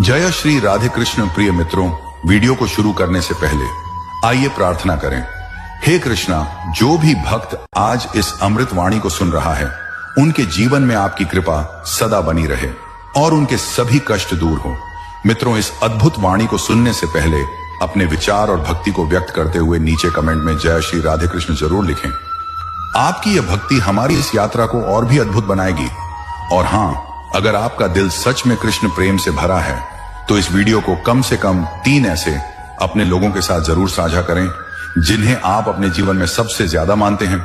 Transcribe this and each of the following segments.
जय श्री राधे कृष्ण। प्रिय मित्रों, वीडियो को शुरू करने से पहले आइए प्रार्थना करें। हे कृष्णा, जो भी भक्त आज इस अमृत वाणी को सुन रहा है, उनके जीवन में आपकी कृपा सदा बनी रहे और उनके सभी कष्ट दूर हो। मित्रों, इस अद्भुत वाणी को सुनने से पहले अपने विचार और भक्ति को व्यक्त करते हुए नीचे कमेंट में जय श्री राधे कृष्ण जरूर लिखें। आपकी यह भक्ति हमारी इस यात्रा को और भी अद्भुत बनाएगी। और हाँ, अगर आपका दिल सच में कृष्ण प्रेम से भरा है तो इस वीडियो को कम से कम 3 ऐसे अपने लोगों के साथ जरूर साझा करें जिन्हें आप अपने जीवन में सबसे ज्यादा मानते हैं,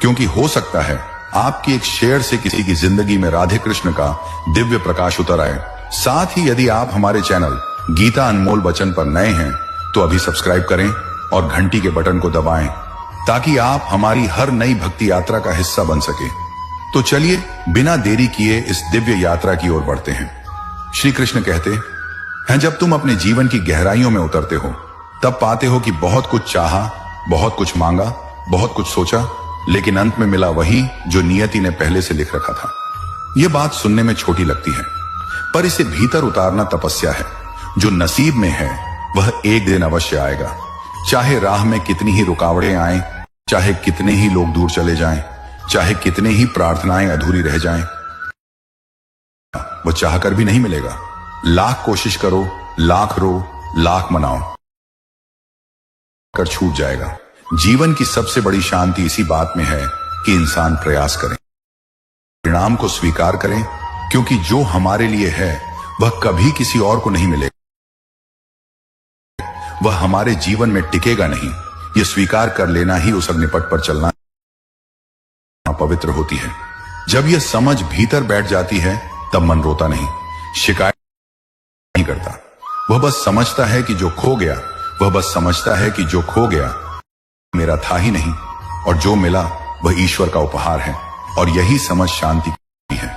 क्योंकि हो सकता है आपकी एक शेयर से किसी की जिंदगी में राधे कृष्ण का दिव्य प्रकाश उतर आए। साथ ही यदि आप हमारे चैनल गीता अनमोल वचन पर नए हैं तो अभी सब्सक्राइब करें और घंटी के बटन को दबाएं ताकि आप हमारी हर नई भक्ति यात्रा का हिस्सा बन सके। तो चलिए बिना देरी किए इस दिव्य यात्रा की ओर बढ़ते हैं। श्री कृष्ण कहते हैं, जब तुम अपने जीवन की गहराइयों में उतरते हो तब पाते हो कि बहुत कुछ चाहा, बहुत कुछ मांगा, बहुत कुछ सोचा, लेकिन अंत में मिला वही जो नियति ने पहले से लिख रखा था। यह बात सुनने में छोटी लगती है, पर इसे भीतर उतारना तपस्या है। जो नसीब में है वह एक दिन अवश्य आएगा, चाहे राह में कितनी ही रुकावटें आएं, चाहे कितने ही लोग दूर चले जाएं, चाहे कितने ही प्रार्थनाएं अधूरी रह जाएं, वह चाहकर भी नहीं मिलेगा। लाख कोशिश करो, लाख रो, लाख मनाओ, कर छूट जाएगा। जीवन की सबसे बड़ी शांति इसी बात में है कि इंसान प्रयास करें, परिणाम को स्वीकार करें, क्योंकि जो हमारे लिए है वह कभी किसी और को नहीं मिलेगा, वह हमारे जीवन में टिकेगा नहीं। यह स्वीकार कर लेना ही उस अग्निपथ पर चलना पवित्र होती है। जब यह समझ भीतर बैठ जाती है तब मन रोता नहीं, शिकायत नहीं करता। वह बस समझता है कि जो खो गया, वह बस समझता है कि जो खो गया मेरा था ही नहीं, और जो मिला वह ईश्वर का उपहार है। और यही समझ शांति की है,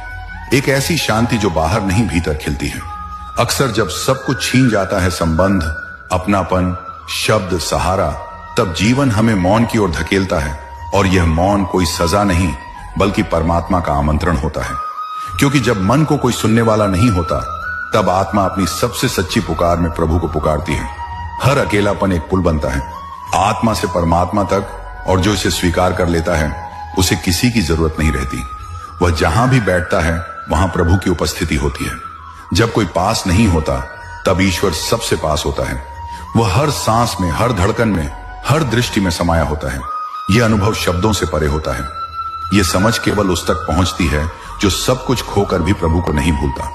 एक ऐसी शांति जो बाहर नहीं भीतर खिलती है। अक्सर जब सब कुछ छीन जाता है, संबंध, अपनापन, शब्द, सहारा, तब जीवन हमें मौन की ओर धकेलता है। और यह मौन कोई सजा नहीं बल्कि परमात्मा का आमंत्रण होता है, क्योंकि जब मन को कोई सुनने वाला नहीं होता तब आत्मा अपनी सबसे सच्ची पुकार में प्रभु को पुकारती है। हर अकेलापन एक पुल बनता है आत्मा से परमात्मा तक, और जो इसे स्वीकार कर लेता है उसे किसी की जरूरत नहीं रहती। वह जहां भी बैठता है वहां प्रभु की उपस्थिति होती है। जब कोई पास नहीं होता तब ईश्वर सबसे पास होता है। वह हर सांस में, हर धड़कन में, हर दृष्टि में समाया होता है। यह अनुभव शब्दों से परे होता है। यह समझ केवल उस तक पहुंचती है जो सब कुछ खोकर भी प्रभु को नहीं भूलता।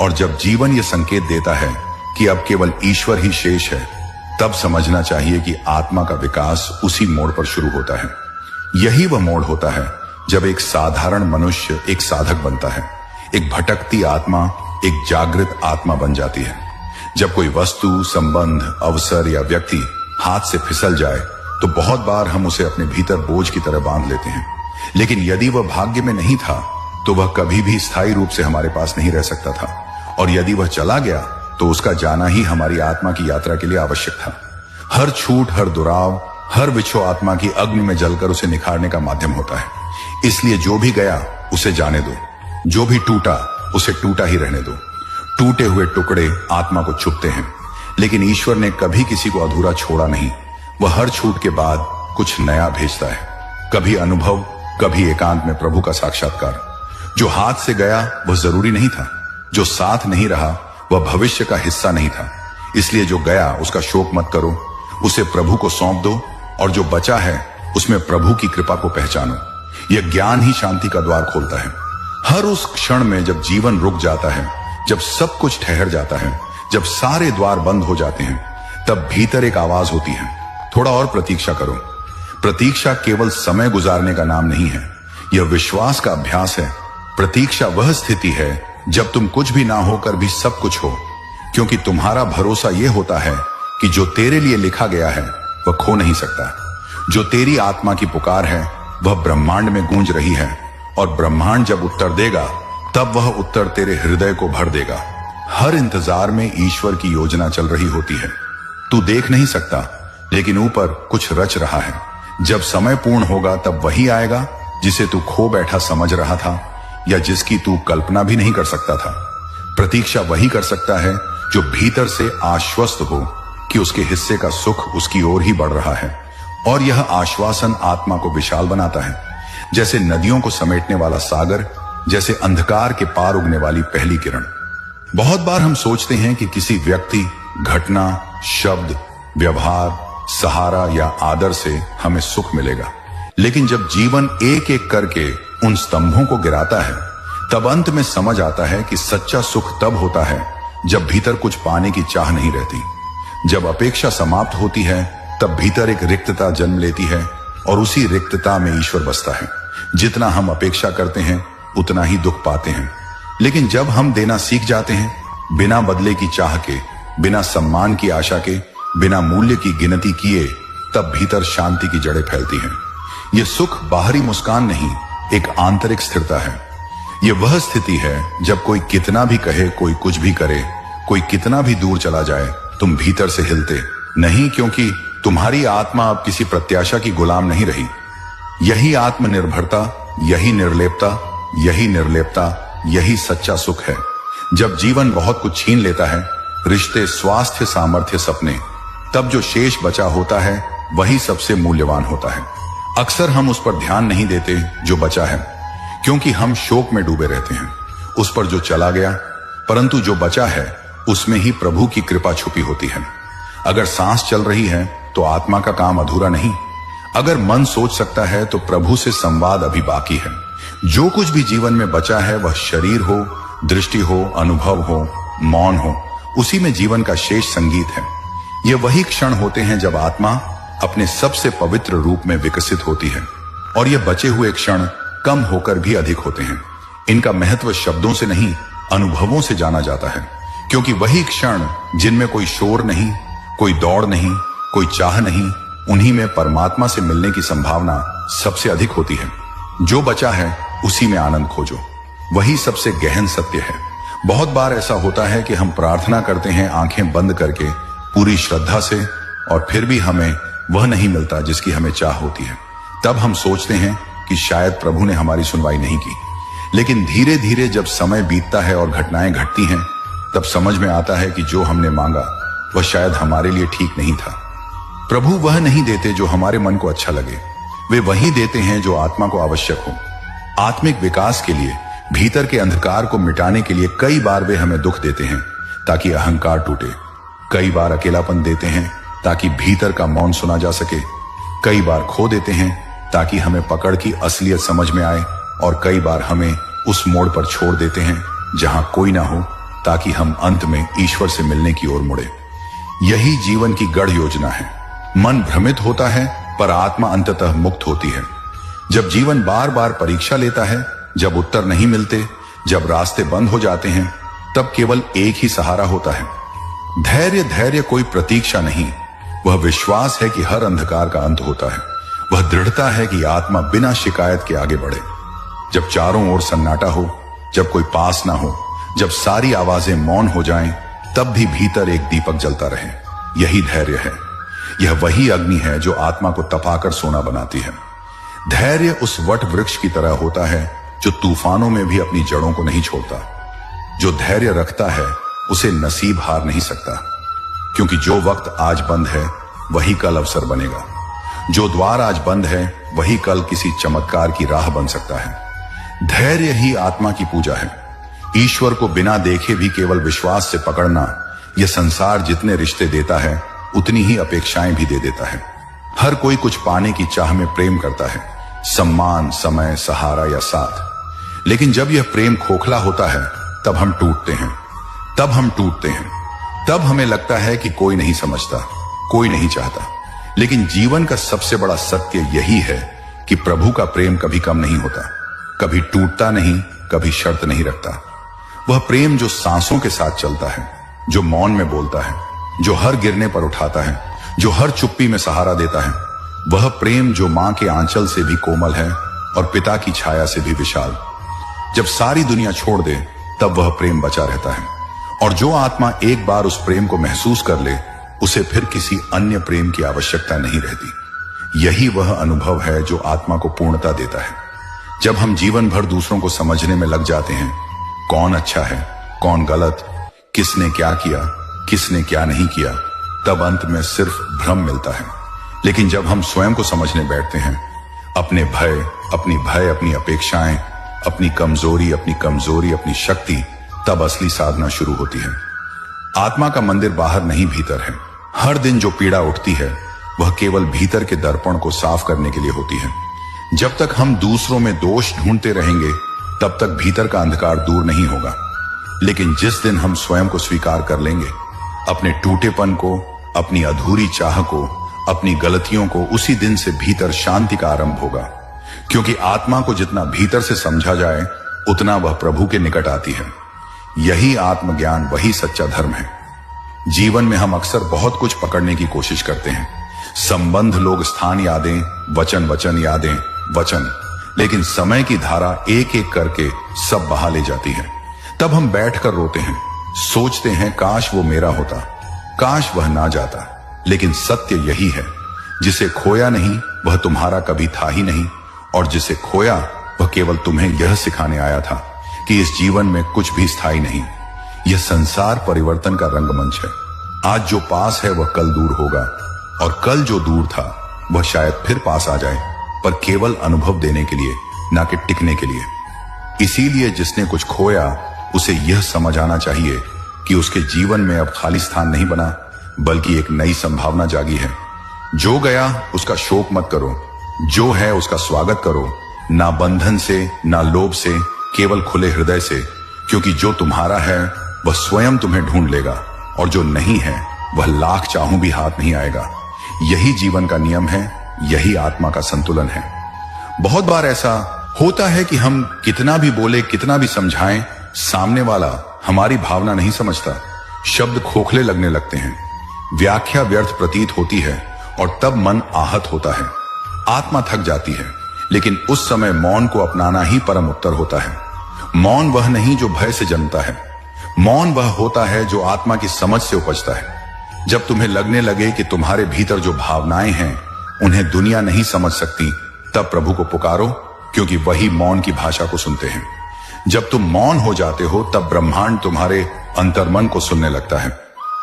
और जब जीवन यह संकेत देता है कि अब केवल ईश्वर ही शेष है, तब समझना चाहिए कि आत्मा का विकास उसी मोड़ पर शुरू होता है। यही वह मोड़ होता है जब एक साधारण मनुष्य एक साधक बनता है, एक भटकती आत्मा एक जागृत आत्मा बन जाती है। जब कोई वस्तु, संबंध, अवसर या व्यक्ति हाथ से फिसल जाए तो बहुत बार हम उसे अपने भीतर बोझ की तरह बांध लेते हैं, लेकिन यदि वह भाग्य में नहीं था तो वह कभी भी स्थायी रूप से हमारे पास नहीं रह सकता था। और यदि वह चला गया तो उसका जाना ही हमारी आत्मा की यात्रा के लिए आवश्यक था। हर छूट, हर दुराव, हर विछो आत्मा की अग्नि में जलकर उसे निखारने का माध्यम होता है। इसलिए जो भी गया उसे जाने दो, जो भी टूटा उसे टूटा ही रहने दो। टूटे हुए टुकड़े आत्मा को चुभते हैं, लेकिन ईश्वर ने कभी किसी को अधूरा छोड़ा नहीं। वह हर छूट के बाद कुछ नया भेजता है, कभी अनुभव, कभी एकांत में प्रभु का साक्षात्कार। जो हाथ से गया वह जरूरी नहीं था, जो साथ नहीं रहा वह भविष्य का हिस्सा नहीं था। इसलिए जो गया उसका शोक मत करो, उसे प्रभु को सौंप दो, और जो बचा है उसमें प्रभु की कृपा को पहचानो। यह ज्ञान ही शांति का द्वार खोलता है। हर उस क्षण में जब जीवन रुक जाता है, जब सब कुछ ठहर जाता है, जब सारे द्वार बंद हो जाते हैं, तब भीतर एक आवाज होती है, थोड़ा और प्रतीक्षा करो। प्रतीक्षा केवल समय गुजारने का नाम नहीं है, यह विश्वास का अभ्यास है। प्रतीक्षा वह स्थिति है जब तुम कुछ भी ना होकर भी सब कुछ हो, क्योंकि तुम्हारा भरोसा यह होता है कि जो तेरे लिए लिखा गया है वह खो नहीं सकता। जो तेरी आत्मा की पुकार है वह ब्रह्मांड में गूंज रही है, और ब्रह्मांड जब उत्तर देगा तब वह उत्तर तेरे हृदय को भर देगा। हर इंतजार में ईश्वर की योजना चल रही होती है। तू देख नहीं सकता, लेकिन ऊपर कुछ रच रहा है। जब समय पूर्ण होगा तब वही आएगा जिसे तू खो बैठा समझ रहा था, या जिसकी तू कल्पना भी नहीं कर सकता था। प्रतीक्षा वही कर सकता है जो भीतर से आश्वस्त हो कि उसके हिस्से का सुख उसकी ओर ही बढ़ रहा है। और यह आश्वासन आत्मा को विशाल बनाता है, जैसे नदियों को समेटने वाला सागर, जैसे अंधकार के पार उगने वाली पहली किरण। बहुत बार हम सोचते हैं कि किसी व्यक्ति, घटना, शब्द, व्यवहार, सहारा या आदर से हमें सुख मिलेगा, लेकिन जब जीवन एक एक करके उन स्तंभों को गिराता है, तब अंत में समझ आता है कि सच्चा सुख तब होता है जब भीतर कुछ पाने की चाह नहीं रहती। जब अपेक्षा समाप्त होती है, तब भीतर एक रिक्तता जन्म लेती है और उसी रिक्तता में ईश्वर बसता है। जितना हम अपेक्षा करते हैं उतना ही दुख पाते हैं, लेकिन जब हम देना सीख जाते हैं, बिना बदले की चाह के, बिना सम्मान की आशा के, बिना मूल्य की गिनती किए, तब भीतर शांति की जड़ें फैलती हैं। यह सुख बाहरी मुस्कान नहीं, एक आंतरिक स्थिरता है। यह वह स्थिति है जब कोई कितना भी कहे, कोई कुछ भी करे, कोई कितना भी दूर चला जाए, तुम भीतर से हिलते नहीं, क्योंकि तुम्हारी आत्मा अब किसी प्रत्याशा की गुलाम नहीं रही। यही आत्मनिर्भरता, यही निर्लेपता, यही निर्लेपता, यही सच्चा सुख है। जब जीवन बहुत कुछ छीन लेता है, रिश्ते, स्वास्थ्य, सामर्थ्य, सपने, तब जो शेष बचा होता है वही सबसे मूल्यवान होता है। अक्सर हम उस पर ध्यान नहीं देते जो बचा है, क्योंकि हम शोक में डूबे रहते हैं उस पर जो चला गया, परंतु जो बचा है उसमें ही प्रभु की कृपा छुपी होती है। अगर सांस चल रही है तो आत्मा का काम अधूरा नहीं। अगर मन सोच सकता है तो प्रभु से संवाद अभी बाकी है। जो कुछ भी जीवन में बचा है, वह शरीर हो, दृष्टि हो, अनुभव हो, मौन हो, उसी में जीवन का शेष संगीत है। ये वही क्षण होते हैं जब आत्मा अपने सबसे पवित्र रूप में विकसित होती है, और ये बचे हुए क्षण कम होकर भी अधिक होते हैं। इनका महत्व शब्दों से नहीं, अनुभवों से जाना जाता है, क्योंकि वही क्षण जिनमें कोई शोर नहीं, कोई दौड़ नहीं, कोई चाह नहीं, उन्हीं में परमात्मा से मिलने की संभावना सबसे अधिक होती है। जो बचा है उसी में आनंद खोजो, वही सबसे गहन सत्य है। बहुत बार ऐसा होता है कि हम प्रार्थना करते हैं आंखें बंद करके, पूरी श्रद्धा से, और फिर भी हमें वह नहीं मिलता जिसकी हमें चाह होती है। तब हम सोचते हैं कि शायद प्रभु ने हमारी सुनवाई नहीं की। लेकिन धीरे धीरे जब समय बीतता है और घटनाएं घटती हैं, तब समझ में आता है कि जो हमने मांगा वह शायद हमारे लिए ठीक नहीं था। प्रभु वह नहीं देते जो हमारे मन को अच्छा लगे, वे वही देते हैं जो आत्मा को आवश्यक हो। आत्मिक विकास के लिए, भीतर के अंधकार को मिटाने के लिए कई बार वे हमें दुख देते हैं ताकि अहंकार टूटे। कई बार अकेलापन देते हैं ताकि भीतर का मौन सुना जा सके। कई बार खो देते हैं ताकि हमें पकड़ की असलियत समझ में आए, और कई बार हमें उस मोड़ पर छोड़ देते हैं जहां कोई ना हो, ताकि हम अंत में ईश्वर से मिलने की ओर मुड़े। यही जीवन की गढ़ योजना है। मन भ्रमित होता है पर आत्मा अंततः मुक्त होती है। जब जीवन बार बार परीक्षा लेता है, जब उत्तर नहीं मिलते, जब रास्ते बंद हो जाते हैं, तब केवल एक ही सहारा होता है। धैर्य, धैर्य कोई प्रतीक्षा नहीं, वह विश्वास है कि हर अंधकार का अंत होता है। वह दृढ़ता है कि आत्मा बिना शिकायत के आगे बढ़े। जब चारों ओर सन्नाटा हो, जब कोई पास ना हो, जब सारी आवाजें मौन हो जाएं, तब भी भीतर एक दीपक जलता रहे। यही धैर्य है। यह वही अग्नि है जो आत्मा को तपाकर सोना बनाती है। धैर्य उस वट वृक्ष की तरह होता है जो तूफानों में भी अपनी जड़ों को नहीं छोड़ता। जो धैर्य रखता है उसे नसीब हार नहीं सकता, क्योंकि जो वक्त आज बंद है वही कल अवसर बनेगा। जो द्वार आज बंद है वही कल किसी चमत्कार की राह बन सकता है। धैर्य ही आत्मा की पूजा है। ईश्वर को बिना देखे भी केवल विश्वास से पकड़ना, यह संसार जितने रिश्ते देता है उतनी ही अपेक्षाएं भी दे देता है। हर कोई कुछ पाने की चाह में प्रेम करता है, सम्मान, समय, सहारा या साथ। लेकिन जब यह प्रेम खोखला होता है तब हम टूटते हैं। तब हमें लगता है कि कोई नहीं समझता, कोई नहीं चाहता। लेकिन जीवन का सबसे बड़ा सत्य यही है कि प्रभु का प्रेम कभी कम नहीं होता, कभी टूटता नहीं, कभी शर्त नहीं रखता। वह प्रेम जो सांसों के साथ चलता है, जो मौन में बोलता है, जो हर गिरने पर उठाता है, जो हर चुप्पी में सहारा देता है, वह प्रेम जो मां के आंचल से भी कोमल है और पिता की छाया से भी विशाल। जब सारी दुनिया छोड़ दे तब वह प्रेम बचा रहता है, और जो आत्मा एक बार उस प्रेम को महसूस कर ले, उसे फिर किसी अन्य प्रेम की आवश्यकता नहीं रहती। यही वह अनुभव है जो आत्मा को पूर्णता देता है। जब हम जीवन भर दूसरों को समझने में लग जाते हैं, कौन अच्छा है, कौन गलत, किसने क्या किया, किसने क्या नहीं किया, तब अंत में सिर्फ भ्रम मिलता है। लेकिन जब हम स्वयं को समझने बैठते हैं, अपने भय, अपनी अपेक्षाएं, अपनी कमजोरी, अपनी शक्ति, तब असली साधना शुरू होती है। आत्मा का मंदिर बाहर नहीं भीतर है। हर दिन जो पीड़ा उठती है वह केवल भीतर के दर्पण को साफ करने के लिए होती है। जब तक हम दूसरों में दोष ढूंढते रहेंगे तब तक भीतर का अंधकार दूर नहीं होगा। लेकिन जिस दिन हम स्वयं को स्वीकार कर लेंगे, अपने टूटेपन को, अपनी अधूरी चाह को, अपनी गलतियों को, उसी दिन से भीतर शांति का आरंभ होगा। क्योंकि आत्मा को जितना भीतर से समझा जाए उतना वह प्रभु के निकट आती है। यही आत्मज्ञान, वही सच्चा धर्म है। जीवन में हम अक्सर बहुत कुछ पकड़ने की कोशिश करते हैं, संबंध, लोग, स्थान, यादें, वचन यादें, वचन, लेकिन समय की धारा एक एक करके सब बहा ले जाती है। तब हम बैठकर रोते हैं, सोचते हैं काश वो मेरा होता, काश वह ना जाता। लेकिन सत्य यही है, जिसे खोया नहीं वह तुम्हारा कभी था ही नहीं, और जिसे खोया वह केवल तुम्हें यह सिखाने आया था कि इस जीवन में कुछ भी स्थायी नहीं। यह संसार परिवर्तन का रंगमंच है। आज जो पास है वह कल दूर होगा, और कल जो दूर था वह शायद फिर पास आ जाए, पर केवल अनुभव देने के लिए, ना कि टिकने के लिए। इसीलिए जिसने कुछ खोया उसे यह समझ आना चाहिए कि उसके जीवन में अब खाली स्थान नहीं बना, बल्कि एक नई संभावना जागी है। जो गया उसका शोक मत करो, जो है उसका स्वागत करो, ना बंधन से, ना लोभ से, केवल खुले हृदय से। क्योंकि जो तुम्हारा है वह स्वयं तुम्हें ढूंढ लेगा, और जो नहीं है वह लाख चाहूं भी हाथ नहीं आएगा। यही जीवन का नियम है, यही आत्मा का संतुलन है। बहुत बार ऐसा होता है कि हम कितना भी बोले, कितना भी समझाएं, सामने वाला हमारी भावना नहीं समझता। शब्द खोखले लगने लगते हैं, व्याख्या व्यर्थ प्रतीत होती है, और तब मन आहत होता है, आत्मा थक जाती है। लेकिन उस समय मौन को अपनाना ही परम उत्तर होता है। मौन वह नहीं जो भय से जन्मता है, मौन वह होता है जो आत्मा की समझ से उपजता है। जब तुम्हें लगने लगे कि तुम्हारे भीतर जो भावनाएं हैं उन्हें दुनिया नहीं समझ सकती, तब प्रभु को पुकारो, क्योंकि वही मौन की भाषा को सुनते हैं। जब तुम मौन हो जाते हो तब ब्रह्मांड तुम्हारे अंतर्मन को सुनने लगता है।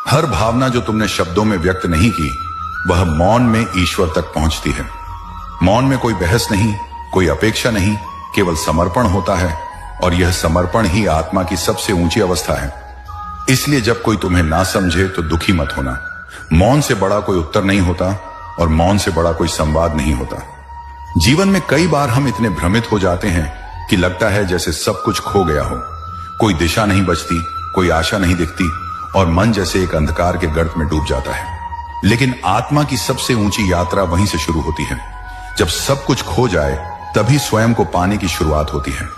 हर भावना जो तुमने शब्दों में व्यक्त नहीं की वह मौन में ईश्वर तक पहुंचती है। मौन में कोई बहस नहीं, कोई अपेक्षा नहीं, केवल समर्पण होता है, और यह समर्पण ही आत्मा की सबसे ऊंची अवस्था है। इसलिए जब कोई तुम्हें ना समझे तो दुखी मत होना। मौन से बड़ा कोई उत्तर नहीं होता, और मौन से बड़ा कोई संवाद नहीं होता। जीवन में कई बार हम इतने भ्रमित हो जाते हैं कि लगता है जैसे सब कुछ खो गया हो। कोई दिशा नहीं बचती, कोई आशा नहीं दिखती, और मन जैसे एक अंधकार के गर्त में डूब जाता है। लेकिन आत्मा की सबसे ऊंची यात्रा वहीं से शुरू होती है। जब सब कुछ खो जाए तभी स्वयं को पाने की शुरुआत होती है।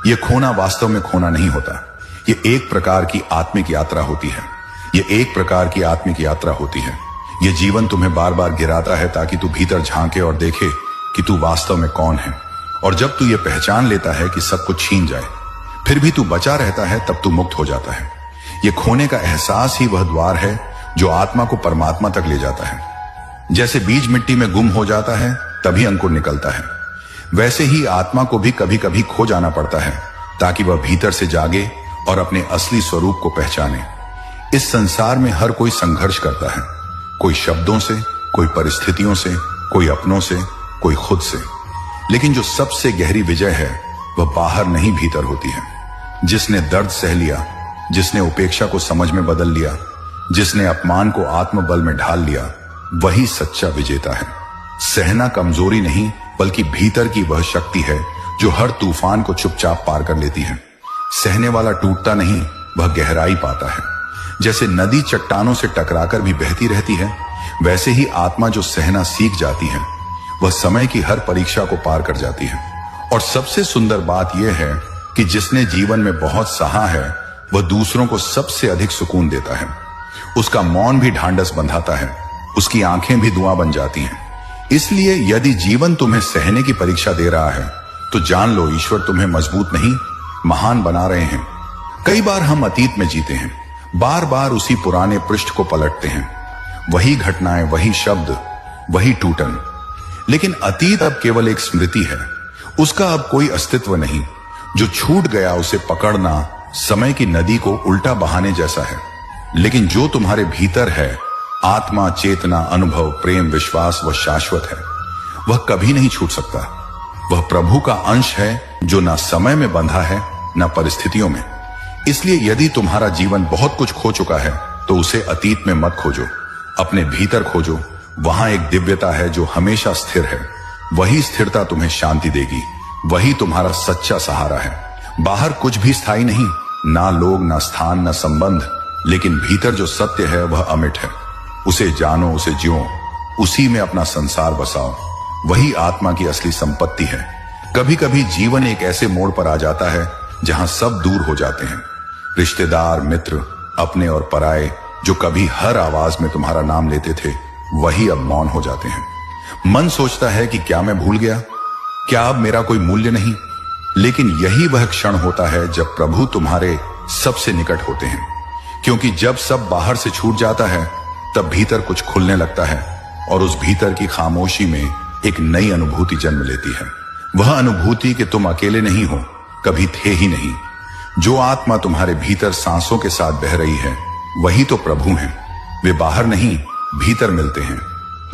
यह खोना वास्तव में खोना नहीं होता, यह एक प्रकार की आत्मिक यात्रा होती है। यह एक प्रकार की आत्मिक यात्रा होती है। यह जीवन तुम्हें बार बार गिराता है ताकि तू भीतर झांके और देखे कि तू वास्तव में कौन है। और जब तू ये पहचान लेता है कि सब कुछ छीन जाए फिर भी तू बचा रहता है, तब तू मुक्त हो जाता है। ये खोने का एहसास ही वह द्वार है जो आत्मा को परमात्मा तक ले जाता है। जैसे बीज मिट्टी में गुम हो जाता है तभी अंकुर निकलता है, वैसे ही आत्मा को भी कभी कभी खो जाना पड़ता है ताकि वह भीतर से जागे और अपने असली स्वरूप को पहचाने। इस संसार में हर कोई संघर्ष करता है, कोई शब्दों से, कोई परिस्थितियों से, कोई अपनों से, कोई खुद से। लेकिन जो सबसे गहरी विजय है वह बाहर नहीं भीतर होती है। जिसने दर्द सह लिया, जिसने उपेक्षा को समझ में बदल लिया, जिसने अपमान को आत्मबल में ढाल लिया, वही सच्चा विजेता है। सहना कमजोरी नहीं बल्कि भीतर की वह शक्ति है जो हर तूफान को चुपचाप पार कर लेती है। सहने वाला टूटता नहीं, वह गहराई पाता है। जैसे नदी चट्टानों से टकराकर भी बहती रहती है, वैसे ही आत्मा जो सहना सीख जाती है वह समय की हर परीक्षा को पार कर जाती है। और सबसे सुंदर बात यह है कि जिसने जीवन में बहुत सहा है वह दूसरों को सबसे अधिक सुकून देता है। उसका मौन भी ढांढस बंधाता है, उसकी आंखें भी धुआं बन जाती हैं। इसलिए यदि जीवन तुम्हें सहने की परीक्षा दे रहा है तो जान लो ईश्वर तुम्हें मजबूत नहीं महान बना रहे हैं। कई बार हम अतीत में जीते हैं, बार बार उसी पुराने पृष्ठ को पलटते हैं, वही घटनाएं, वही शब्द, वही टूटन। लेकिन अतीत अब केवल एक स्मृति है, उसका अब कोई अस्तित्व नहीं। जो छूट गया उसे पकड़ना समय की नदी को उल्टा बहाने जैसा है। लेकिन जो तुम्हारे भीतर है, आत्मा, चेतना, अनुभव, प्रेम, विश्वास, वह शाश्वत है। वह कभी नहीं छूट सकता। वह प्रभु का अंश है जो ना समय में बंधा है ना परिस्थितियों में। इसलिए यदि तुम्हारा जीवन बहुत कुछ खो चुका है तो उसे अतीत में मत खोजो, अपने भीतर खोजो। वहां एक दिव्यता है जो हमेशा स्थिर है। वही स्थिरता तुम्हें शांति देगी। वही तुम्हारा सच्चा सहारा है। बाहर कुछ भी स्थायी नहीं, ना लोग, ना स्थान, ना संबंध, लेकिन भीतर जो सत्य है वह अमिट है। उसे जानो, उसे जियो, उसी में अपना संसार बसाओ। वही आत्मा की असली संपत्ति है। कभी कभी जीवन एक ऐसे मोड़ पर आ जाता है जहां सब दूर हो जाते हैं। रिश्तेदार, मित्र, अपने और पराए, जो कभी हर आवाज में तुम्हारा नाम लेते थे, वही अब मौन हो जाते हैं। मन सोचता है कि क्या मैं भूल गया, क्या अब मेरा कोई मूल्य नहीं। लेकिन यही वह क्षण होता है जब प्रभु तुम्हारे सबसे निकट होते हैं, क्योंकि जब सब बाहर से छूट जाता है तब भीतर कुछ खुलने लगता है और उस भीतर की खामोशी में एक नई अनुभूति जन्म लेती है। वह अनुभूति कि तुम अकेले नहीं हो, कभी थे ही नहीं। जो आत्मा तुम्हारे भीतर सांसों के साथ बह रही है वही तो प्रभु हैं। वे बाहर नहीं, भीतर मिलते हैं।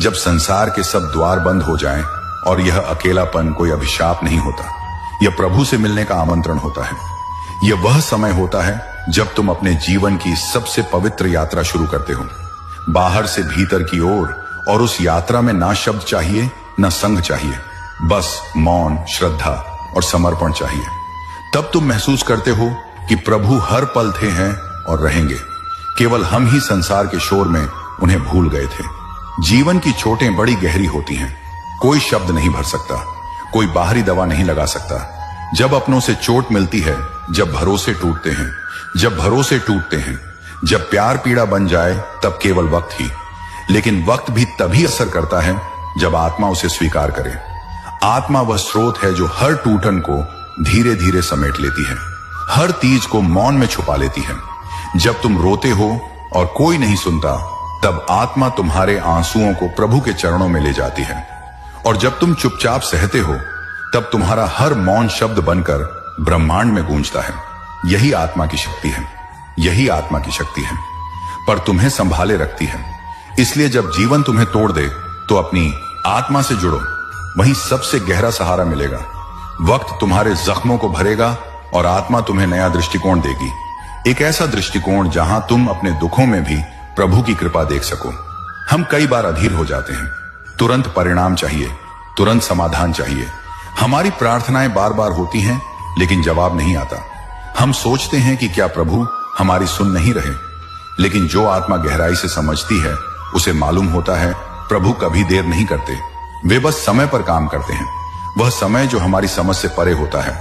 जब संसार के सब द्वार बंद हो जाएं और यह अकेलापन कोई अभिशाप नहीं होता, यह प्रभु से मिलने का आमंत्रण होता है। यह वह समय होता है जब तुम अपने जीवन की सबसे पवित्र यात्रा शुरू करते हो, बाहर से भीतर की ओर। और उस यात्रा में ना शब्द चाहिए, ना संग चाहिए, बस मौन, श्रद्धा और समर्पण चाहिए। तब तुम महसूस करते हो कि प्रभु हर पल थे, हैं और रहेंगे। केवल हम ही संसार के शोर में उन्हें भूल गए थे। जीवन की चोटें बड़ी गहरी होती हैं। कोई शब्द नहीं भर सकता, कोई बाहरी दवा नहीं लगा सकता। जब अपनों से चोट मिलती है, जब भरोसे टूटते हैं, जब भरोसे टूटते हैं, जब प्यार पीड़ा बन जाए, तब केवल वक्त ही। लेकिन वक्त भी तभी असर करता है जब आत्मा उसे स्वीकार करे। आत्मा वह स्रोत है जो हर टूटन को धीरे धीरे समेट लेती है, हर तीज को मौन में छुपा लेती है। जब तुम रोते हो और कोई नहीं सुनता, तब आत्मा तुम्हारे आंसुओं को प्रभु के चरणों में ले जाती है। और जब तुम चुपचाप सहते हो, तब तुम्हारा हर मौन शब्द बनकर ब्रह्मांड में गूंजता है। यही आत्मा की शक्ति है, यही आत्मा की शक्ति है। पर तुम्हें संभाले रखती है। इसलिए जब जीवन तुम्हें तोड़ दे तो अपनी आत्मा से जुड़ो, वहीं सबसे गहरा सहारा मिलेगा। वक्त तुम्हारे जख्मों को भरेगा और आत्मा तुम्हें नया दृष्टिकोण देगी। एक ऐसा दृष्टिकोण जहां तुम अपने दुखों में भी प्रभु की कृपा देख सको। हम कई बार अधीर हो जाते हैं। तुरंत परिणाम चाहिए, तुरंत समाधान चाहिए। हमारी प्रार्थनाएं बार बार होती हैं लेकिन जवाब नहीं आता। हम सोचते हैं कि क्या प्रभु हमारी सुन नहीं रहे, लेकिन जो आत्मा गहराई से समझती है उसे मालूम होता है प्रभु कभी देर नहीं करते। वे बस समय पर काम करते हैं, वह समय जो हमारी समझ से परे होता है।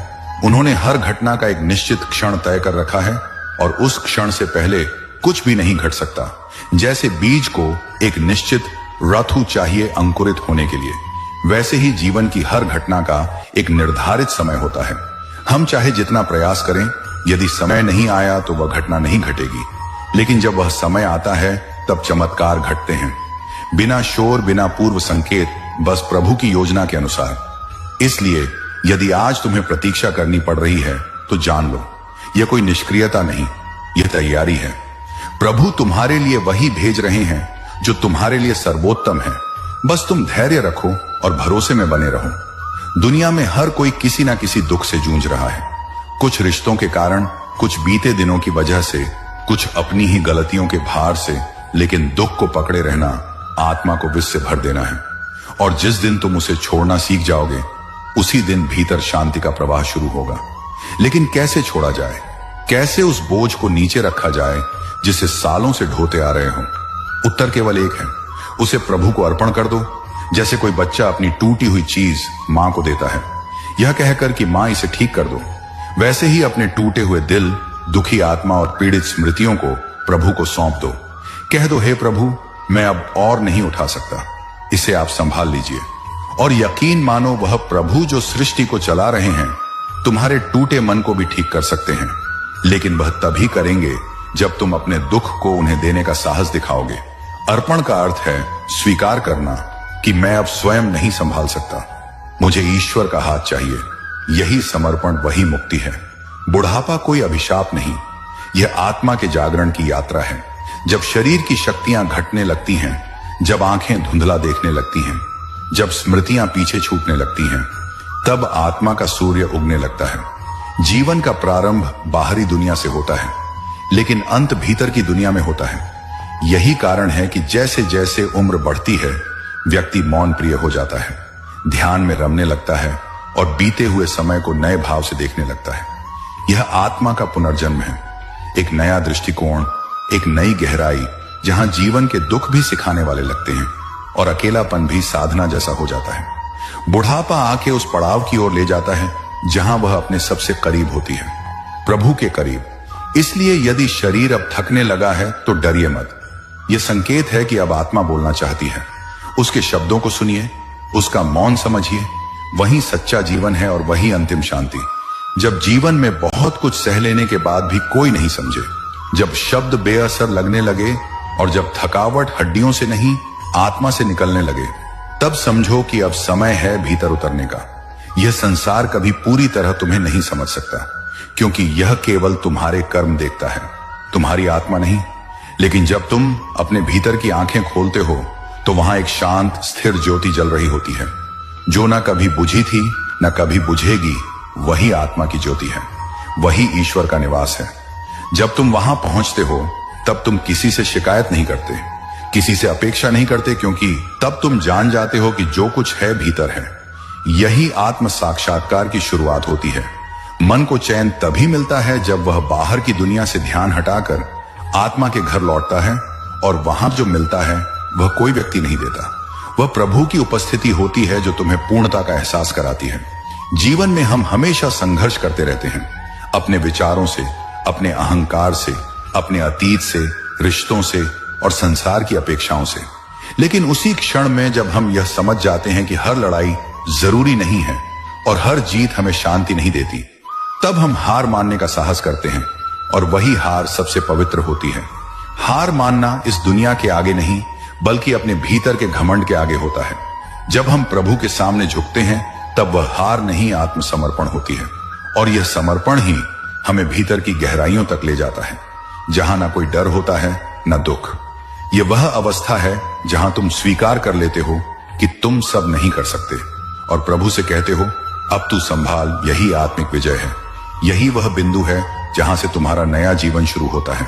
उन्होंने हर घटना का एक निश्चित क्षण तय कर रखा है और उस क्षण से पहले कुछ भी नहीं घट सकता। जैसे बीज को एक निश्चित ऋतु चाहिए अंकुरित होने के लिए, वैसे ही जीवन की हर घटना का एक निर्धारित समय होता है। हम चाहे जितना प्रयास करें, यदि समय नहीं आया तो वह घटना नहीं घटेगी। लेकिन जब वह समय आता है तब चमत्कार घटते हैं, बिना शोर, बिना पूर्व संकेत, बस प्रभु की योजना के अनुसार। इसलिए यदि आज तुम्हें प्रतीक्षा करनी पड़ रही है तो जान लो, यह कोई निष्क्रियता नहीं, यह तैयारी है। प्रभु तुम्हारे लिए वही भेज रहे हैं जो तुम्हारे लिए सर्वोत्तम है। बस तुम धैर्य रखो और भरोसे में बने रहो। दुनिया में हर कोई किसी ना किसी दुख से जूझ रहा है, कुछ रिश्तों के कारण, कुछ बीते दिनों की वजह से, कुछ अपनी ही गलतियों के भार से। लेकिन दुख को पकड़े रहना आत्मा को विष से भर देना है, और जिस दिन तुम उसे छोड़ना सीख जाओगे उसी दिन भीतर शांति का प्रवाह शुरू होगा। लेकिन कैसे छोड़ा जाए, कैसे उस बोझ को नीचे रखा जाए जिसे सालों से ढोते आ रहे हो? उत्तर केवल एक है, उसे प्रभु को अर्पण कर दो। जैसे कोई बच्चा अपनी टूटी हुई चीज मां को देता है, यह कहकर कि मां इसे ठीक कर दो, वैसे ही अपने टूटे हुए दिल, दुखी आत्मा और पीड़ित स्मृतियों को प्रभु को सौंप दो। कह दो, हे प्रभु, मैं अब और नहीं उठा सकता, इसे आप संभाल लीजिए। और यकीन मानो वह प्रभु जो सृष्टि को चला रहे हैं तुम्हारे टूटे मन को भी ठीक कर सकते हैं। लेकिन वह तभी करेंगे जब तुम अपने दुख को उन्हें देने का साहस दिखाओगे। अर्पण का अर्थ है स्वीकार करना कि मैं अब स्वयं नहीं संभाल सकता, मुझे ईश्वर का हाथ चाहिए। यही समर्पण, वही मुक्ति है। बुढ़ापा कोई अभिशाप नहीं, यह आत्मा के जागरण की यात्रा है। जब शरीर की शक्तियां घटने लगती हैं, जब आंखें धुंधला देखने लगती हैं, जब स्मृतियां पीछे छूटने लगती हैं, तब आत्मा का सूर्य उगने लगता है। जीवन का प्रारंभ बाहरी दुनिया से होता है, लेकिन अंत भीतर की दुनिया में होता है। यही कारण है कि जैसे जैसे उम्र बढ़ती है, व्यक्ति मौन प्रिय हो जाता है, ध्यान में रमने लगता है और बीते हुए समय को नए भाव से देखने लगता है। यह आत्मा का पुनर्जन्म है, एक नया दृष्टिकोण, एक नई गहराई, जहां जीवन के दुख भी सिखाने वाले लगते हैं और अकेलापन भी साधना जैसा हो जाता है। बुढ़ापा आके उस पड़ाव की ओर ले जाता है जहां वह अपने सबसे करीब होती है, प्रभु के करीब। इसलिए यदि शरीर अब थकने लगा है तो डरिए मत। यह संकेत है कि अब आत्मा बोलना चाहती है। उसके शब्दों को सुनिए, उसका मौन समझिए। वही सच्चा जीवन है और वही अंतिम शांति। जब जीवन में बहुत कुछ सह लेने के बाद भी कोई नहीं समझे, जब शब्द बेअसर लगने लगे और जब थकावट हड्डियों से नहीं आत्मा से निकलने लगे, तब समझो कि अब समय है भीतर उतरने का। यह संसार कभी पूरी तरह तुम्हें नहीं समझ सकता, क्योंकि यह केवल तुम्हारे कर्म देखता है, तुम्हारी आत्मा नहीं। लेकिन जब तुम अपने भीतर की आंखें खोलते हो तो वहां एक शांत स्थिर ज्योति जल रही होती है, जो ना कभी बुझी थी ना कभी बुझेगी। वही आत्मा की ज्योति है, वही ईश्वर का निवास है। जब तुम वहां पहुंचते हो तब तुम किसी से शिकायत नहीं करते, किसी से अपेक्षा नहीं करते, क्योंकि तब तुम जान जाते हो कि जो कुछ है भीतर है। यही आत्म साक्षात्कार की शुरुआत होती है। मन को चैन तभी मिलता है जब वह बाहर की दुनिया से ध्यान हटाकर आत्मा के घर लौटता है, और वहां जो मिलता है वह कोई व्यक्ति नहीं देता। वह प्रभु की उपस्थिति होती है जो तुम्हें पूर्णता का एहसास कराती है। जीवन में हम हमेशा संघर्ष करते रहते हैं, अपने विचारों से, अपने अहंकार से, अपने अतीत से, रिश्तों से और संसार की अपेक्षाओं से। लेकिन उसी क्षण में जब हम यह समझ जाते हैं कि हर लड़ाई जरूरी नहीं है और हर जीत हमें शांति नहीं देती, तब हम हार मानने का साहस करते हैं, और वही हार सबसे पवित्र होती है। हार मानना इस दुनिया के आगे नहीं, बल्कि अपने भीतर के घमंड के आगे होता है। जब हम प्रभु के सामने झुकते हैं तब वह हार नहीं आत्मसमर्पण होती है, और यह समर्पण ही हमें भीतर की गहराइयों तक ले जाता है, जहां ना कोई डर होता है ना दुख। यह वह अवस्था है जहां तुम स्वीकार कर लेते हो कि तुम सब नहीं कर सकते, और प्रभु से कहते हो अब तू संभाल। यही आत्मिक विजय है। यही वह बिंदु है जहां से तुम्हारा नया जीवन शुरू होता है,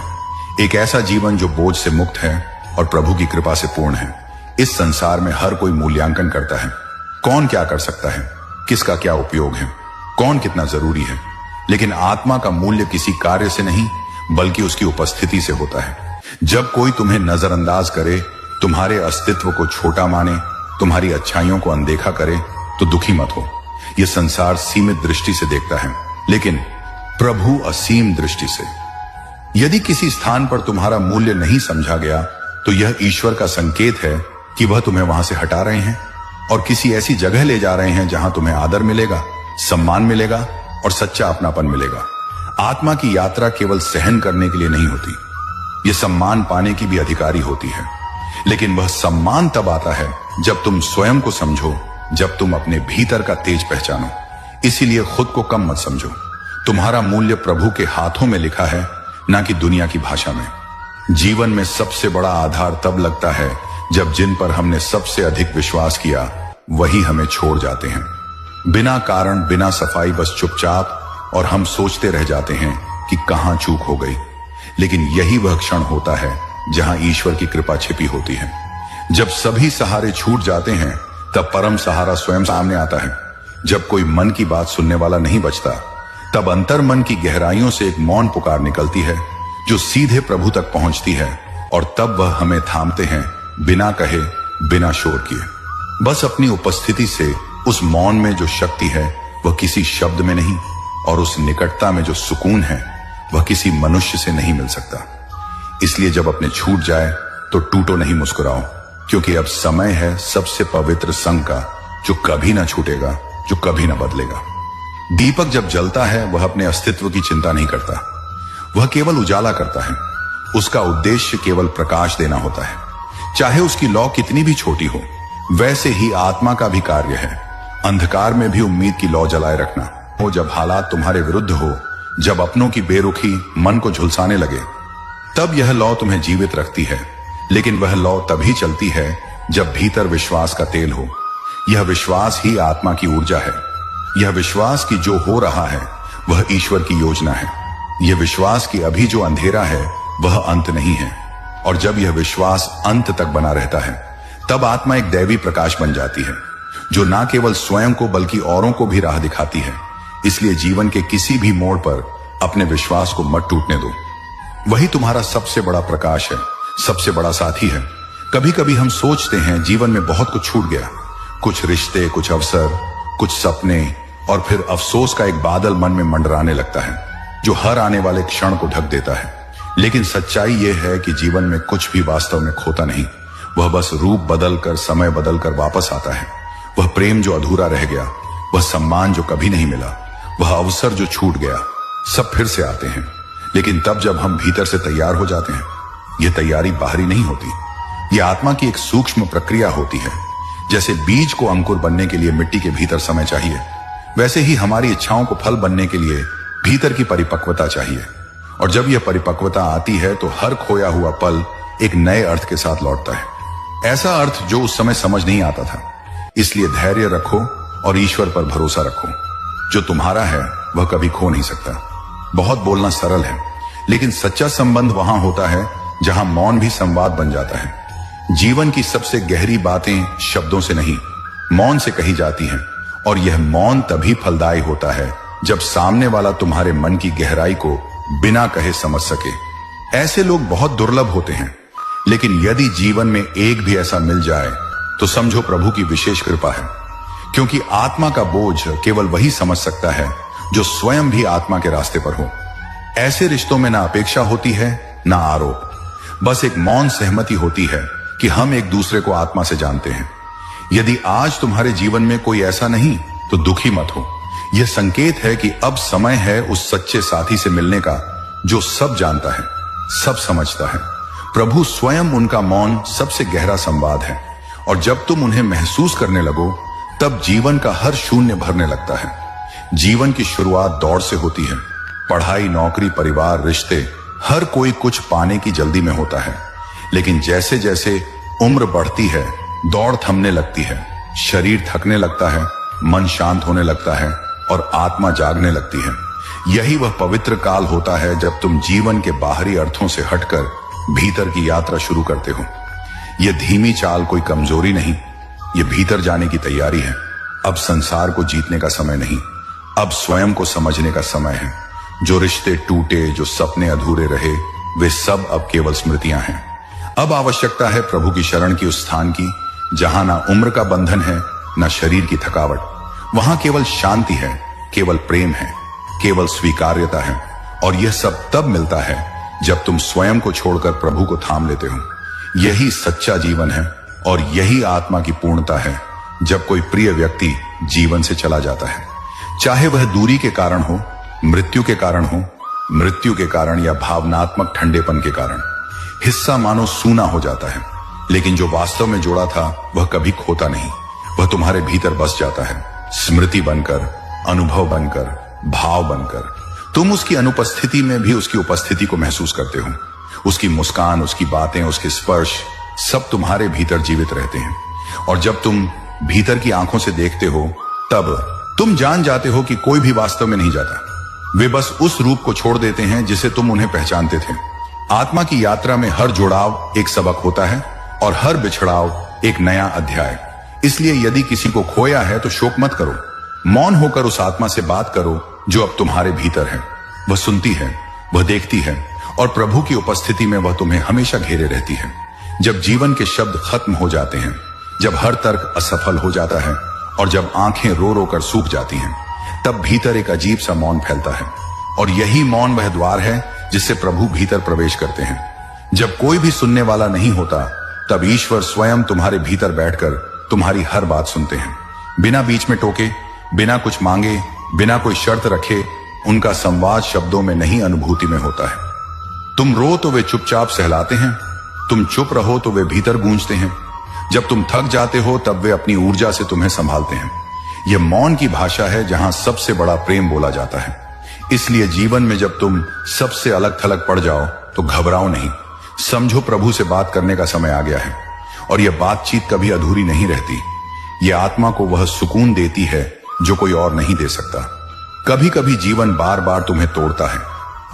एक ऐसा जीवन जो बोझ से मुक्त है और प्रभु की कृपा से पूर्ण है। इस संसार में हर कोई मूल्यांकन करता है, कौन क्या कर सकता है, किसका क्या उपयोग है, कौन कितना जरूरी है। लेकिन आत्मा का मूल्य किसी कार्य से नहीं, बल्कि उसकी उपस्थिति से होता है। जब कोई तुम्हें नजरअंदाज करे, तुम्हारे अस्तित्व को छोटा माने, तुम्हारी अच्छाइयों को अनदेखा करे, तो दुखी मत हो। यह संसार सीमित दृष्टि से देखता है, लेकिन प्रभु असीम दृष्टि से। यदि किसी स्थान पर तुम्हारा मूल्य नहीं समझा गया, तो यह ईश्वर का संकेत है कि वह तुम्हें वहां से हटा रहे हैं और किसी ऐसी जगह ले जा रहे हैं जहां तुम्हें आदर मिलेगा, सम्मान मिलेगा और सच्चा अपनापन मिलेगा। आत्मा की यात्रा केवल सहन करने के लिए नहीं होती, यह सम्मान पाने की भी अधिकारी होती है। लेकिन वह सम्मान तब आता है जब तुम स्वयं को समझो, जब तुम अपने भीतर का तेज पहचानो। इसीलिए खुद को कम मत समझो। तुम्हारा मूल्य प्रभु के हाथों में लिखा है, ना कि दुनिया की भाषा में। जीवन में सबसे बड़ा आधार तब लगता है जब जिन पर हमने सबसे अधिक विश्वास किया वही हमें छोड़ जाते हैं, बिना कारण, बिना सफाई, बस चुपचाप, और हम सोचते रह जाते हैं कि कहां चूक हो गई। लेकिन यही वह क्षण होता है जहां ईश्वर की कृपा छिपी होती है। जब सभी सहारे छूट जाते हैं तब परम सहारा स्वयं सामने आता है। जब कोई मन की बात सुनने वाला नहीं बचता, तब अंतर मन की गहराइयों से एक मौन पुकार निकलती है जो सीधे प्रभु तक पहुंचती है, और तब वह हमें थामते हैं, बिना कहे, बिना शोर किए। बस अपनी उपस्थिति से। उस मौन में जो शक्ति है वह किसी शब्द में नहीं, और उस निकटता में जो सुकून है वह किसी मनुष्य से नहीं मिल सकता। इसलिए जब अपने छूट जाए तो टूटो नहीं, मुस्कुराओ, क्योंकि अब समय है सबसे पवित्र संग का, जो कभी ना छूटेगा, जो कभी ना बदलेगा। दीपक जब जलता है वह अपने अस्तित्व की चिंता नहीं करता, वह केवल उजाला करता है। उसका उद्देश्य केवल प्रकाश देना होता है, चाहे उसकी लौ कितनी भी छोटी हो। वैसे ही आत्मा का भी कार्य है, अंधकार में भी उम्मीद की लौ जलाए रखना। हो जब हालात तुम्हारे विरुद्ध हो, जब अपनों की बेरुखी मन को झुलसाने लगे, तब यह लौ तुम्हें जीवित रखती है। लेकिन वह लौ तभी चलती है जब भीतर विश्वास का तेल हो। यह विश्वास ही आत्मा की ऊर्जा है। यह विश्वास कि जो हो रहा है वह ईश्वर की योजना है। यह विश्वास कि अभी जो अंधेरा है वह अंत नहीं है। और जब यह विश्वास अंत तक बना रहता है तब आत्मा एक दैवी प्रकाश बन जाती है, जो ना केवल स्वयं को बल्कि औरों को भी राह दिखाती है। इसलिए जीवन के किसी भी मोड़ पर अपने विश्वास को मत टूटने दो। वही तुम्हारा सबसे बड़ा प्रकाश है, सबसे बड़ा साथी है। कभी कभी हम सोचते हैं जीवन में बहुत कुछ छूट गया, कुछ रिश्ते, कुछ अवसर, कुछ सपने, और फिर अफसोस का एक बादल मन में मंडराने लगता है जो हर आने वाले क्षण को ढक देता है। लेकिन सच्चाई यह है कि जीवन में कुछ भी वास्तव में खोता नहीं। वह बस रूप बदलकर, समय बदलकर वापस आता है। वह प्रेम जो अधूरा रह गया, वह सम्मान जो कभी नहीं मिला, वह अवसर जो छूट गया, सब फिर से आते हैं। लेकिन तब जब हम भीतर से तैयार हो जाते हैं। यह तैयारी बाहरी नहीं होती, यह आत्मा की एक सूक्ष्म प्रक्रिया होती है। जैसे बीज को अंकुर बनने के लिए मिट्टी के भीतर समय चाहिए, वैसे ही हमारी इच्छाओं को फल बनने के लिए भीतर की परिपक्वता चाहिए। और जब यह परिपक्वता आती है तो हर खोया हुआ पल एक नए अर्थ के साथ लौटता है, ऐसा अर्थ जो उस समय समझ नहीं आता था। इसलिए धैर्य रखो और ईश्वर पर भरोसा रखो। जो तुम्हारा है वह कभी खो नहीं सकता। बहुत बोलना सरल है, लेकिन सच्चा संबंध वहां होता है जहां मौन भी संवाद बन जाता है। जीवन की सबसे गहरी बातें शब्दों से नहीं, मौन से कही जाती हैं। और यह मौन तभी फलदायी होता है जब सामने वाला तुम्हारे मन की गहराई को बिना कहे समझ सके। ऐसे लोग बहुत दुर्लभ होते हैं, लेकिन यदि जीवन में एक भी ऐसा मिल जाए तो समझो प्रभु की विशेष कृपा है। क्योंकि आत्मा का बोझ केवल वही समझ सकता है जो स्वयं भी आत्मा के रास्ते पर हो। ऐसे रिश्तों में ना अपेक्षा होती है ना आरोप, बस एक मौन सहमति होती है कि हम एक दूसरे को आत्मा से जानते हैं। यदि आज तुम्हारे जीवन में कोई ऐसा नहीं तो दुखी मत हो। यह संकेत है कि अब समय है उस सच्चे साथी से मिलने का जो सब जानता है, सब समझता है। प्रभु स्वयं उनका मौन सबसे गहरा संवाद है। और जब तुम उन्हें महसूस करने लगो तब जीवन का हर शून्य भरने लगता है। जीवन की शुरुआत दौड़ से होती है। पढ़ाई, नौकरी, परिवार, रिश्ते, हर कोई कुछ पाने की जल्दी में होता है। लेकिन जैसे जैसे उम्र बढ़ती है दौड़ थमने लगती है, शरीर थकने लगता है, मन शांत होने लगता है और आत्मा जागने लगती है। यही वह पवित्र काल होता है जब तुम जीवन के बाहरी अर्थों से हटकर भीतर की यात्रा शुरू करते हो। यह धीमी चाल कोई कमजोरी नहीं, यह भीतर जाने की तैयारी है। अब संसार को जीतने का समय नहीं, अब स्वयं को समझने का समय है। जो रिश्ते टूटे, जो सपने अधूरे रहे, वे सब अब केवल स्मृतियां हैं। अब आवश्यकता है प्रभु की शरण की, उस स्थान की जहां ना उम्र का बंधन है ना शरीर की थकावट। वहां केवल शांति है, केवल प्रेम है, केवल स्वीकार्यता है। और यह सब तब मिलता है जब तुम स्वयं को छोड़कर प्रभु को थाम लेते हो। यही सच्चा जीवन है और यही आत्मा की पूर्णता है। जब कोई प्रिय व्यक्ति जीवन से चला जाता है, चाहे वह दूरी के कारण हो, मृत्यु के कारण हो, मृत्यु के कारण या भावनात्मक ठंडेपन के कारण, हिस्सा मानो सूना हो जाता है। लेकिन जो वास्तव में जोड़ा था वह कभी खोता नहीं। वह तुम्हारे भीतर बस जाता है, स्मृति बनकर, अनुभव बनकर, भाव बनकर। तुम उसकी अनुपस्थिति में भी उसकी उपस्थिति को महसूस करते हो। उसकी मुस्कान, उसकी बातें, उसके स्पर्श, सब तुम्हारे भीतर जीवित रहते हैं। और जब तुम भीतर की आंखों से देखते हो तब तुम जान जाते हो कि कोई भी वास्तव में नहीं जाता। वे बस उस रूप को छोड़ देते हैं जिसे तुम उन्हें पहचानते थे। आत्मा की यात्रा में हर जुड़ाव एक सबक होता है और हर बिछड़ाव एक नया अध्याय। इसलिए यदि किसी को खोया है तो शोक मत करो, मौन होकर उस आत्मा से बात करो जो अब तुम्हारे भीतर है। वह सुनती है, वह देखती है और प्रभु की उपस्थिति में वह तुम्हें हमेशा घेरे रहती है। जब जीवन के शब्द खत्म हो जाते हैं, जब हर तर्क असफल हो जाता है और जब आंखें रो रो कर सूख जाती हैं, तब भीतर एक अजीब सा मौन फैलता है। और यही मौन वह द्वार है जिससे प्रभु भीतर प्रवेश करते हैं। जब कोई भी सुनने वाला नहीं होता तब ईश्वर स्वयं तुम्हारे भीतर बैठकर तुम्हारी हर बात सुनते हैं, बिना बीच में टोके, बिना कुछ मांगे, बिना कोई शर्त रखे। उनका संवाद शब्दों में नहीं, अनुभूति में होता है। तुम रो तो वे चुपचाप सहलाते हैं, तुम चुप रहो तो वे भीतर गूंजते हैं। जब तुम थक जाते हो तब वे अपनी ऊर्जा से तुम्हें संभालते हैं। यह मौन की भाषा है जहां सबसे बड़ा प्रेम बोला जाता है। इसलिए जीवन में जब तुम सबसे अलग थलग पड़ जाओ तो तो घबराओ नहीं। समझो प्रभु से बात करने का समय आ गया है, और यह बातचीत कभी अधूरी नहीं रहती। यह आत्मा को वह सुकून देती है जो कोई और नहीं दे सकता। कभी कभी जीवन बार बार तुम्हें तोड़ता है,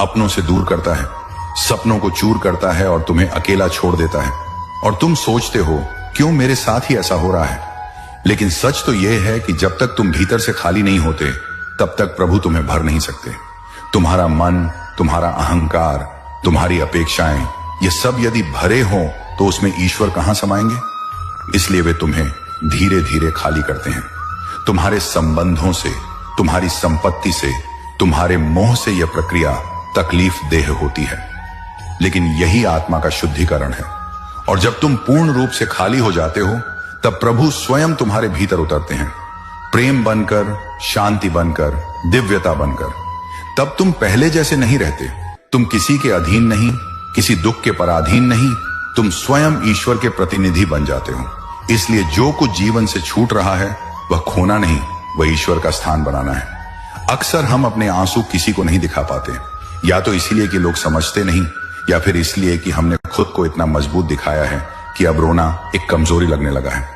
अपनों से दूर करता है, सपनों को चूर करता है और तुम्हें अकेला छोड़ देता है। और तुम सोचते हो क्यों मेरे साथ ही ऐसा हो रहा है। लेकिन सच तो यह है कि जब तक तुम भीतर से खाली नहीं होते तब तक प्रभु तुम्हें भर नहीं सकते। तुम्हारा मन, तुम्हारा अहंकार, तुम्हारी अपेक्षाएं, ये सब यदि भरे हों तो उसमें ईश्वर कहां समाएंगे। इसलिए वे तुम्हें धीरे धीरे खाली करते हैं। तुम्हारे संबंधों से, तुम्हारी संपत्ति से, तुम्हारे मोह से यह प्रक्रिया तकलीफ देह होती है, लेकिन यही आत्मा का शुद्धिकरण है। और जब तुम पूर्ण रूप से खाली हो जाते हो तब प्रभु स्वयं तुम्हारे भीतर उतरते हैं, प्रेम बनकर, शांति बनकर, दिव्यता बनकर। तब तुम पहले जैसे नहीं रहते। तुम किसी के अधीन नहीं, किसी दुख के पराधीन नहीं, तुम स्वयं ईश्वर के प्रतिनिधि बन जाते हो। इसलिए जो कुछ जीवन से छूट रहा है वह खोना नहीं, वह ईश्वर का स्थान बनाना है। अक्सर हम अपने आंसू किसी को नहीं दिखा पाते, या तो इसलिए कि लोग समझते नहीं, या फिर इसलिए कि हमने खुद को इतना मजबूत दिखाया है कि अब रोना एक कमजोरी लगने लगा है।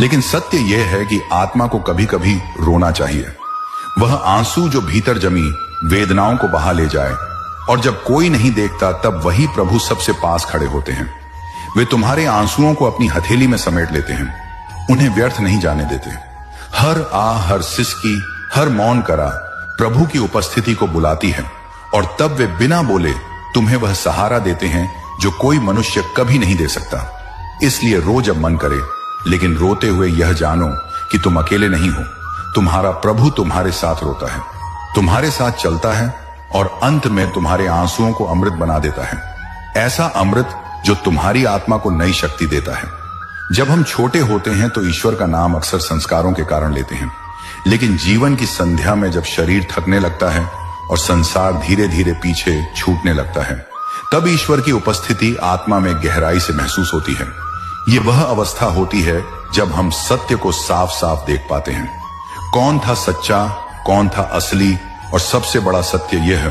लेकिन सत्य यह है कि आत्मा को कभी कभी रोना चाहिए। वह आंसू जो भीतर जमी वेदनाओं को बहा ले जाए, और जब कोई नहीं देखता तब वही प्रभु सबसे पास खड़े होते हैं। वे तुम्हारे आंसुओं को अपनी हथेली में समेट लेते हैं, उन्हें व्यर्थ नहीं जाने देते। हर आह, हर सिसकी, हर मौन करा प्रभु की उपस्थिति को बुलाती है, और तब वे बिना बोले तुम्हें वह सहारा देते हैं जो कोई मनुष्य कभी नहीं दे सकता। इसलिए रो जब मन करे, लेकिन रोते हुए यह जानो कि तुम अकेले नहीं हो। तुम्हारा प्रभु तुम्हारे साथ रोता है, तुम्हारे साथ चलता है, और अंत में तुम्हारे आंसुओं को अमृत बना देता है। ऐसा अमृत जो तुम्हारी आत्मा को नई शक्ति देता है। जब हम छोटे होते हैं तो ईश्वर का नाम अक्सर संस्कारों के कारण लेते हैं, लेकिन जीवन की संध्या में जब शरीर थकने लगता है और संसार धीरे धीरे पीछे छूटने लगता है, तब ईश्वर की उपस्थिति आत्मा में गहराई से महसूस होती है। ये वह अवस्था होती है जब हम सत्य को साफ साफ देख पाते हैं। कौन था सच्चा, कौन था असली, और सबसे बड़ा सत्य यह है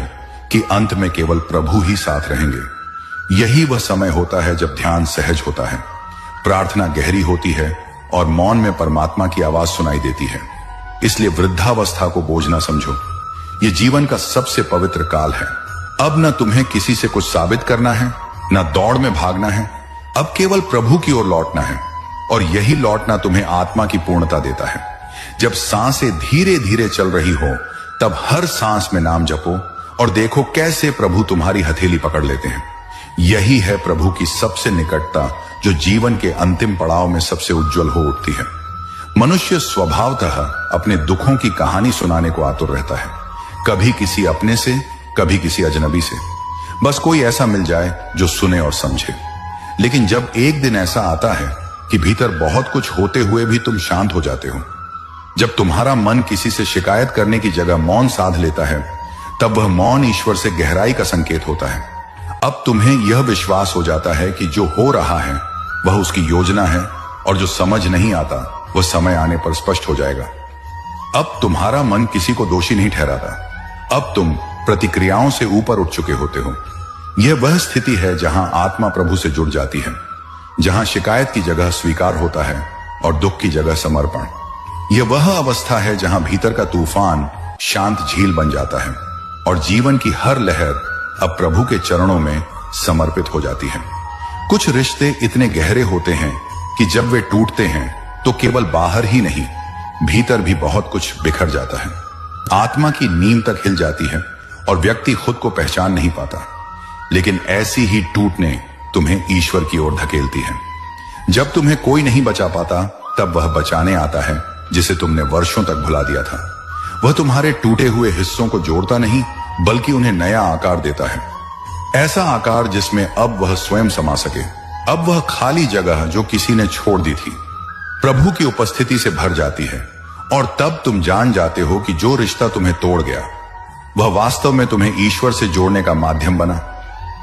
कि अंत में केवल प्रभु ही साथ रहेंगे। यही वह समय होता है जब ध्यान सहज होता है, प्रार्थना गहरी होती है, और मौन में परमात्मा की आवाज सुनाई देती है। इसलिए वृद्धावस्था को बोझ न समझो, यह जीवन का सबसे पवित्र काल है। अब न तुम्हें किसी से कुछ साबित करना है, न दौड़ में भागना है, अब केवल प्रभु की ओर लौटना है, और यही लौटना तुम्हें आत्मा की पूर्णता देता है। जब सांसें धीरे धीरे चल रही हो तब हर सांस में नाम जपो, और देखो कैसे प्रभु तुम्हारी हथेली पकड़ लेते हैं। यही है प्रभु की सबसे निकटता, जो जीवन के अंतिम पड़ाव में सबसे उज्जवल हो उठती है। मनुष्य स्वभावतः अपने दुखों की कहानी सुनाने को आतुर रहता है, कभी किसी अपने से, कभी किसी अजनबी से। बस कोई ऐसा मिल जाए जो सुने और समझे। लेकिन जब एक दिन ऐसा आता है कि भीतर बहुत कुछ होते हुए भी तुम शांत हो जाते हो, जब तुम्हारा मन किसी से शिकायत करने की जगह मौन साध लेता है, तब वह मौन ईश्वर से गहराई का संकेत होता है। अब तुम्हें यह विश्वास हो जाता है कि जो हो रहा है वह उसकी योजना है, और जो समझ नहीं आता वह समय आने पर स्पष्ट हो जाएगा। अब तुम्हारा मन किसी को दोषी नहीं ठहराता, अब तुम प्रतिक्रियाओं से ऊपर उठ चुके होते हो। यह वह स्थिति है जहां आत्मा प्रभु से जुड़ जाती है, जहां शिकायत की जगह स्वीकार होता है और दुख की जगह समर्पण। यह वह अवस्था है जहां भीतर का तूफान शांत झील बन जाता है, और जीवन की हर लहर अब प्रभु के चरणों में समर्पित हो जाती है। कुछ रिश्ते इतने गहरे होते हैं कि जब वे टूटते हैं तो केवल बाहर ही नहीं, भीतर भी बहुत कुछ बिखर जाता है। आत्मा की नींव तक हिल जाती है और व्यक्ति खुद को पहचान नहीं पाता। लेकिन ऐसी ही टूटने तुम्हें ईश्वर की ओर धकेलती है। जब तुम्हें कोई नहीं बचा पाता तब वह बचाने आता है जिसे तुमने वर्षों तक भुला दिया था। वह तुम्हारे टूटे हुए हिस्सों को जोड़ता नहीं बल्कि उन्हें नया आकार देता है, ऐसा आकार जिसमें अब वह स्वयं समा सके। अब वह खाली जगह जो किसी ने छोड़ दी थी प्रभु की उपस्थिति से भर जाती है, और तब तुम जान जाते हो कि जो रिश्ता तुम्हें तोड़ गया वह वास्तव में तुम्हें ईश्वर से जोड़ने का माध्यम बना।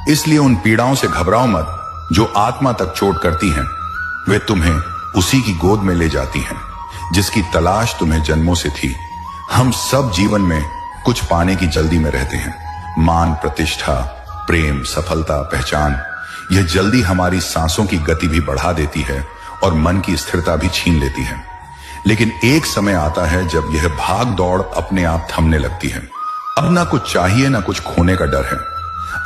इसलिए उन पीड़ाओं से घबराओ मत जो आत्मा तक चोट करती हैं। वे तुम्हें उसी की गोद में ले जाती हैं जिसकी तलाश तुम्हें जन्मों से थी। हम सब जीवन में कुछ पाने की जल्दी में रहते हैं, मान, प्रतिष्ठा, प्रेम, सफलता, पहचान, यह जल्दी हमारी सांसों की गति भी बढ़ा देती है और मन की स्थिरता भी छीन लेती है। लेकिन एक समय आता है जब यह भाग दौड़ अपने आप थमने लगती है। अब ना कुछ चाहिए, ना कुछ खोने का डर है।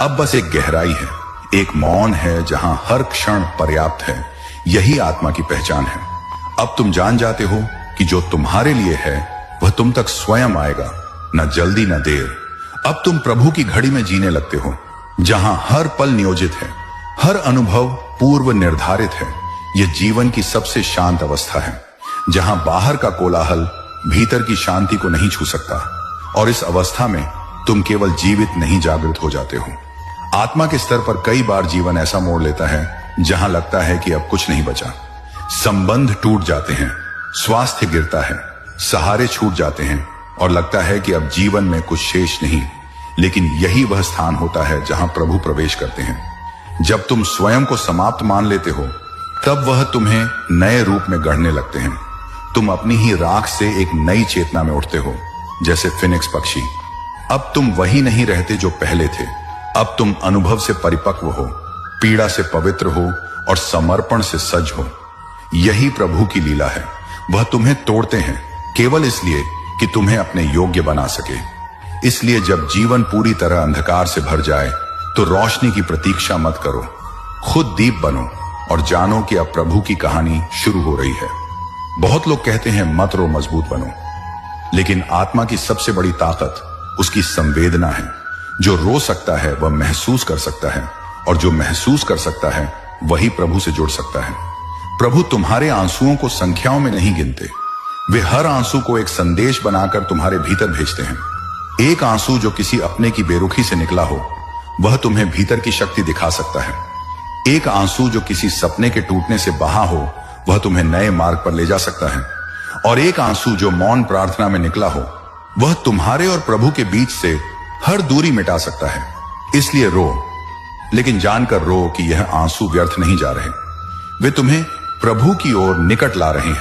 अब बस एक गहराई है, एक मौन है जहां हर क्षण पर्याप्त है। यही आत्मा की पहचान है। अब तुम जान जाते हो कि जो तुम्हारे लिए है वह तुम तक स्वयं आएगा, न जल्दी न देर। अब तुम प्रभु की घड़ी में जीने लगते हो, जहां हर पल नियोजित है, हर अनुभव पूर्व निर्धारित है। यह जीवन की सबसे शांत अवस्था है, जहां बाहर का कोलाहल भीतर की शांति को नहीं छू सकता। और इस अवस्था में तुम केवल जीवित नहीं, जागृत हो जाते हो। आत्मा के स्तर पर कई बार जीवन ऐसा मोड़ लेता है जहां लगता है कि अब कुछ नहीं बचा। संबंध टूट जाते हैं, स्वास्थ्य गिरता है, सहारे छूट जाते हैं और लगता है कि अब जीवन में कुछ शेष नहीं। लेकिन यही वह स्थान होता है जहां प्रभु प्रवेश करते हैं। जब तुम स्वयं को समाप्त मान लेते हो, तब वह तुम्हें नए रूप में गढ़ने लगते हैं। तुम अपनी ही राख से एक नई चेतना में उठते हो, जैसे फिनिक्स पक्षी। अब तुम वही नहीं रहते जो पहले थे। अब तुम अनुभव से परिपक्व हो, पीड़ा से पवित्र हो और समर्पण से सज हो। यही प्रभु की लीला है। वह तुम्हें तोड़ते हैं केवल इसलिए कि तुम्हें अपने योग्य बना सके। इसलिए जब जीवन पूरी तरह अंधकार से भर जाए तो रोशनी की प्रतीक्षा मत करो, खुद दीप बनो और जानो कि अब प्रभु की कहानी शुरू हो रही है। बहुत लोग कहते हैं मत रो, मजबूत बनो। लेकिन आत्मा की सबसे बड़ी ताकत उसकी संवेदना है। जो रो सकता है वह महसूस कर सकता है, और जो महसूस कर सकता है वही प्रभु से जुड़ सकता है। प्रभु तुम्हारे आंसुओं को संख्याओं में नहीं गिनते। वे हर आंसू को एक संदेश बनाकर तुम्हारे भीतर भेजते हैं। एक आंसू जो किसी अपने की बेरुखी से निकला हो, वह तुम्हें भीतर की शक्ति दिखा सकता है। एक आंसू जो किसी सपने के टूटने से बहा हो, वह तुम्हें नए मार्ग पर ले जा सकता है। और एक आंसू जो मौन प्रार्थना में निकला हो, वह तुम्हारे और प्रभु के बीच से हर दूरी मिटा सकता है। इसलिए रो, लेकिन जानकर रो कि यह आंसू व्यर्थ नहीं जा रहे। वे तुम्हें प्रभु की ओर निकट ला रहे हैं।